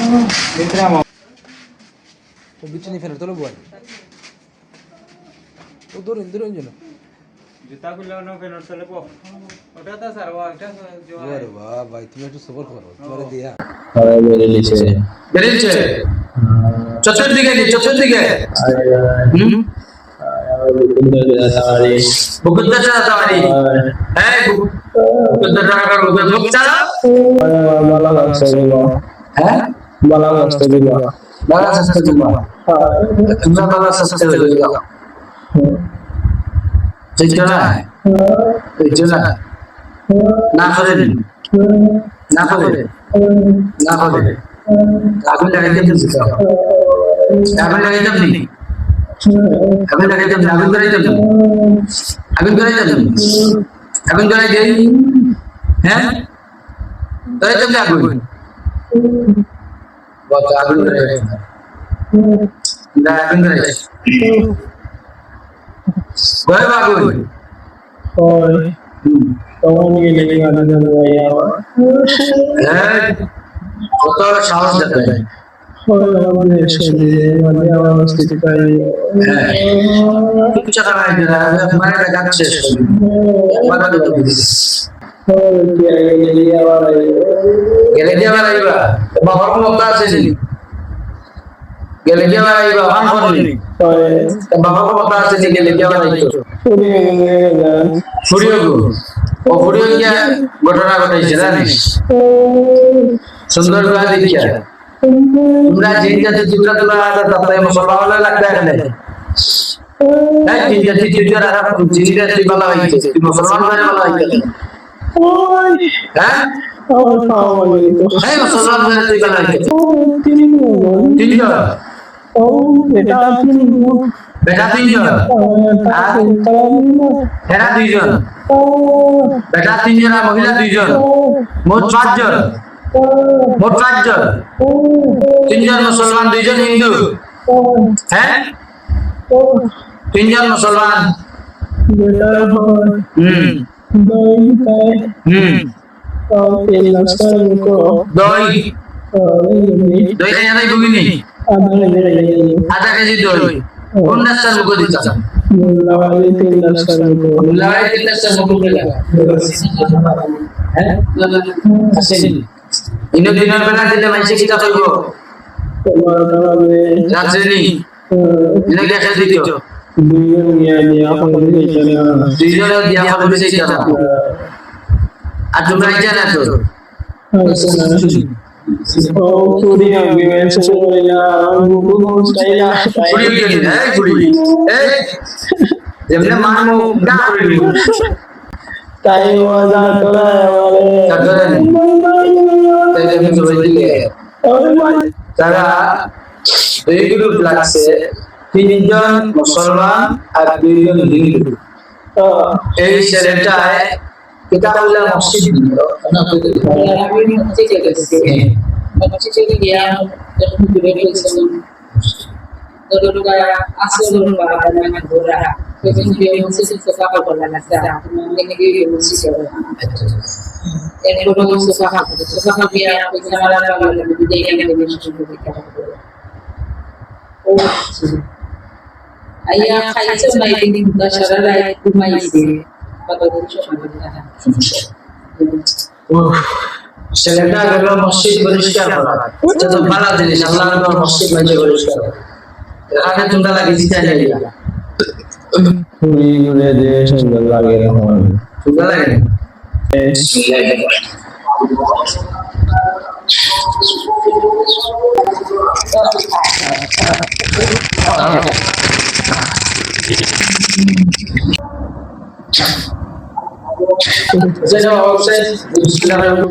Entramos. O bicho ni fena todo lo bueno. O duro yo no. জুতা খুললেও না ফেরত চলে পো ওটা তো স্যার ওটা जो अरे वाह भाई तुम একটু সবর করো তোমারে দিয়া হ্যাঁ বেরিয়েছে চতুর্দিকে বুকুদ্দা চালাতে পারি এই বুকুদ্দা টাকা বুকুদ্দা চালা হ্যাঁ বালা রাস্তা দিবা তোমরা বালা রাস্তা দিবা চেষ্টা না করেন আগুন লাগাইতে আগুন ধরাই দেই হ্যাঁ ধরাই দেন আগুন বাবা আগুন ধরাই আগুন ধরাই গয় আগুন ওই তখন গেলে আগুন ধরাই হ্যাঁ কত সাহস দেখায় ঘটনা ঘটাইছে জানিস সুন্দর দেখিয়া তোমরা জিনটা চিত্র তোলা তাতে মুসলমান লাগতে এখানে এই জিনটা চিত্র আর জিনটা বলা হইছে তুই মুসলমান হয়ে বলা হইছে হ্যাঁ মুসলমান হয়ে তুই বলা হইছে তিনজন বেটা তিনজন এরা দুইজন বেটা তিনজন আর মহিলা দুইজন মোট পাঁচজন মোট পাঁচজন তিনজন মুসলমান দুইজন হিন্দু হ্যাঁ তিনজন মুসলমান দই দই নাই বুগিনি আধা কেজি দই কোন নাস্তার মুখ দিচ্ছ মুল্লাওয়ালি 3 নাস্তার মুখ হ্যাঁ আসেনি ইনো দিনের বেলা দিলে মাইসে কি তা কইবো তোমার কারণে রাজনী দিনে কে খেতে দিও দুইজন দিয়া হবে দুইজন দিয়া হবে সেটা আর তোমরা জানা তো ও কুড়ি হবে মেসেজয়া গুগল স্টাইলা কুড়ি গেলি এই কুড়ি এই যেমনে মানমু না কুড়ি তাই ওয়াজা তোরা বলে তারা দুই গ্রুপ লাগছে তিনজন মুসলমান আর দুইজন হিন্দু এই ছেলেটায় কিতাবুল্লাহ মসজিদ দিল আমি মসজিদে গেছি মসজিদে গিয়া যখন ঘুরে গেছিলাম দরুগা আসল বাবা মানে ঘোরা সেদিন গিয়ে মসজিদে সকাল করলাম একটা মানে গিয়ে মসজিদে এরপর সকাল গিয়া ওইখানে আমার দেখে গেলে মসজিদে দেখে ও আইয়া খাইছে না দিন দশরা রাত ঘুমাইছে ছেলেটা গেল মসজিদ পরিষ্কার করা এটা তো ভালো জিনিস আল্লাহর ঘর মসজিদ মানে পরিষ্কার এখানে তোমরা লাগে জিতা যাইয়া তুমি ঘুরে যে সুন্দর লাগে রহমান সুন্দর লাগে Jadi awak saya sudah ada.